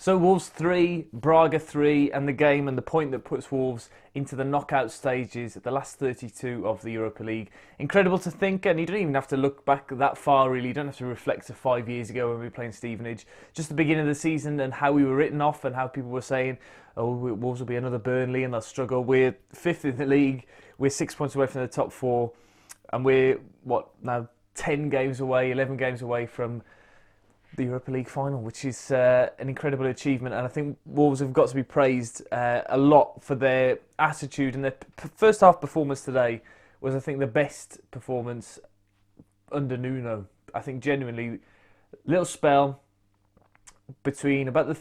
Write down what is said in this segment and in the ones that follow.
So Wolves 3, Braga 3, and the game and the point that puts Wolves into the knockout stages at the last 32 of the Europa League. Incredible to think, and you don't even have to look back that far really. You don't have to reflect to 5 years ago when we were playing Stevenage. Just the beginning of the season and how we were written off and how people were saying, oh, Wolves will be another Burnley and they'll struggle. We're 5th in the league, we're 6 points away from the top 4, and we're, now 10 games away, 11 games away from the Europa League final, which is an incredible achievement, and I think Wolves have got to be praised a lot for their attitude, and their first half performance today was, I think, the best performance under Nuno. I think genuinely, little spell between about the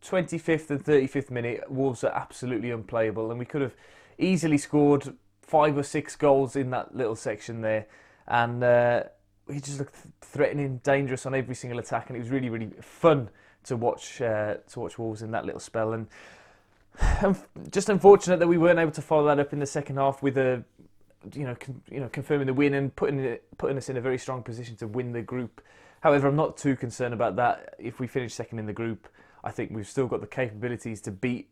25th and 35th minute, Wolves are absolutely unplayable, and we could have easily scored 5 or 6 goals in that little section there, and he just looked threatening, dangerous on every single attack, and it was really, really fun to watch Wolves in that little spell. And just unfortunate that we weren't able to follow that up in the second half with confirming the win and putting us in a very strong position to win the group. However, I'm not too concerned about that. If we finish second in the group, I think we've still got the capabilities to beat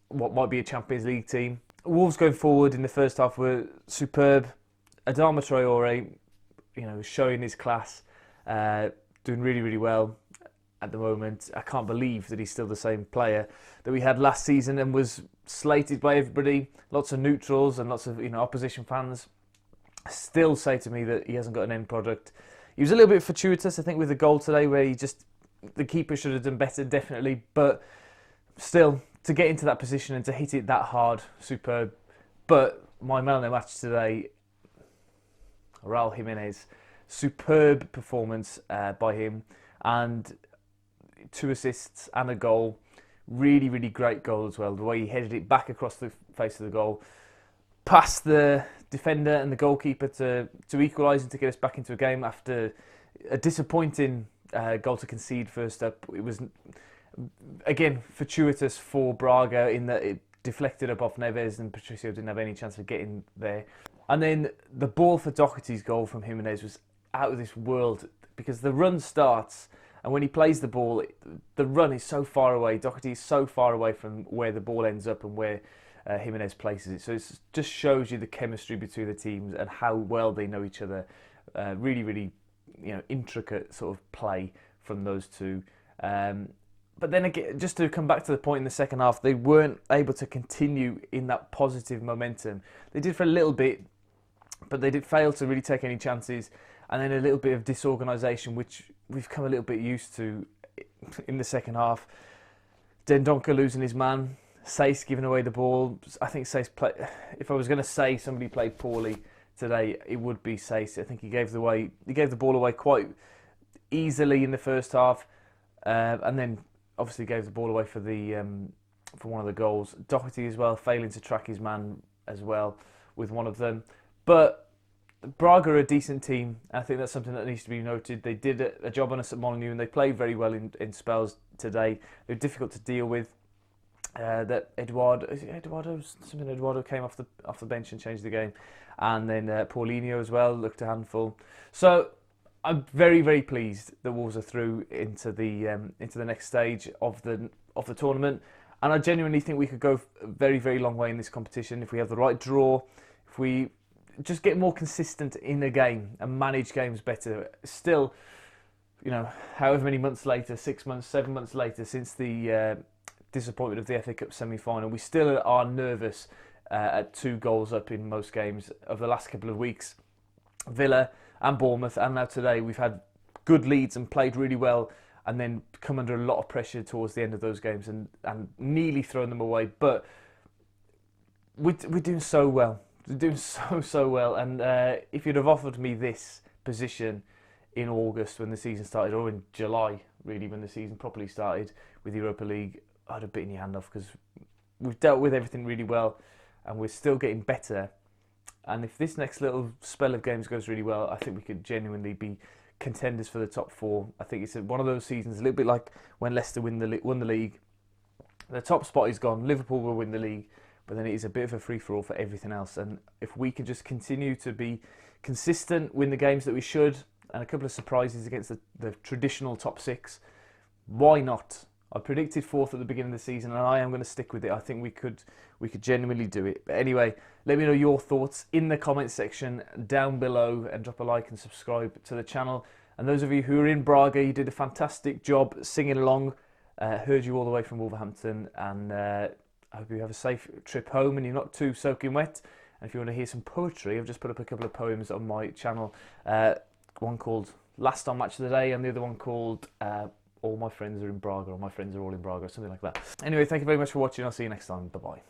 what might be a Champions League team. Wolves going forward in the first half were superb. Adama Traore, showing his class, doing really, really well at the moment. I can't believe that he's still the same player that we had last season and was slated by everybody. Lots of neutrals and lots of opposition fans still say to me that he hasn't got an end product. He was a little bit fortuitous, I think, with the goal today, where the keeper should have done better, definitely. But still, to get into that position and to hit it that hard, superb. But my man of the match today, Raul Jimenez, superb performance by him, and 2 assists and a goal. Really, really great goal as well. The way he headed it back across the face of the goal, past the defender and the goalkeeper to equalise and to get us back into a game after a disappointing goal to concede first up. It was, again, fortuitous for Braga in that it deflected up off Neves and Patricio didn't have any chance of getting there. And then the ball for Doherty's goal from Jimenez was out of this world, because the run starts, and when he plays the ball, the run is so far away. Doherty is so far away from where the ball ends up and where Jimenez places it. So it just shows you the chemistry between the teams and how well they know each other. Really, really, intricate sort of play from those two. But then again, just to come back to the point in the second half, they weren't able to continue in that positive momentum. They did for a little bit, but they did fail to really take any chances. And then a little bit of disorganisation, which we've come a little bit used to in the second half. Dendoncker losing his man, Sace giving away the ball. I think Sace played. If I was going to say somebody played poorly today, it would be Sace. I think he gave the ball away quite easily in the first half, and then obviously gave the ball away for one of the goals. Doherty as well, failing to track his man as well with one of them. But Braga are a decent team. I think that's something that needs to be noted. They did a job on us at Molineux, and they played very well in spells today. They're difficult to deal with. That Eduardo came off the bench and changed the game, and then Paulinho as well looked a handful. So I'm very, very pleased that Wolves are through into the next stage of the tournament, and I genuinely think we could go a very, very long way in this competition if we have the right draw, if we just get more consistent in a game and manage games better. Still, however many months later, 6 months, 7 months later since the disappointment of the FA Cup semi-final, we still are nervous at 2 goals up in most games of the last couple of weeks. Villa and Bournemouth, and now today, we've had good leads and played really well, and then come under a lot of pressure towards the end of those games and nearly thrown them away. But we're doing so well. We're doing so well. And if you'd have offered me this position in August when the season started, or in July, really, when the season properly started with the Europa League, I'd have bitten your hand off, because we've dealt with everything really well, and we're still getting better. And if this next little spell of games goes really well, I think we could genuinely be contenders for the top 4. I think it's one of those seasons, a little bit like when Leicester won the league. The top spot is gone. Liverpool will win the league, but then it is a bit of a free-for-all for everything else. And if we can just continue to be consistent, win the games that we should, and a couple of surprises against the traditional top 6, why not? I predicted fourth at the beginning of the season, and I am going to stick with it. I think we could genuinely do it. But anyway, let me know your thoughts in the comments section down below, and drop a like and subscribe to the channel. And those of you who are in Braga, you did a fantastic job singing along. Heard you all the way from Wolverhampton, and I hope you have a safe trip home and you're not too soaking wet. And if you want to hear some poetry, I've just put up a couple of poems on my channel. One called Last on Match of the Day, and the other one called All My Friends Are in Braga, or My Friends Are All in Braga, or something like that. Anyway, thank you very much for watching. I'll see you next time. Bye-bye.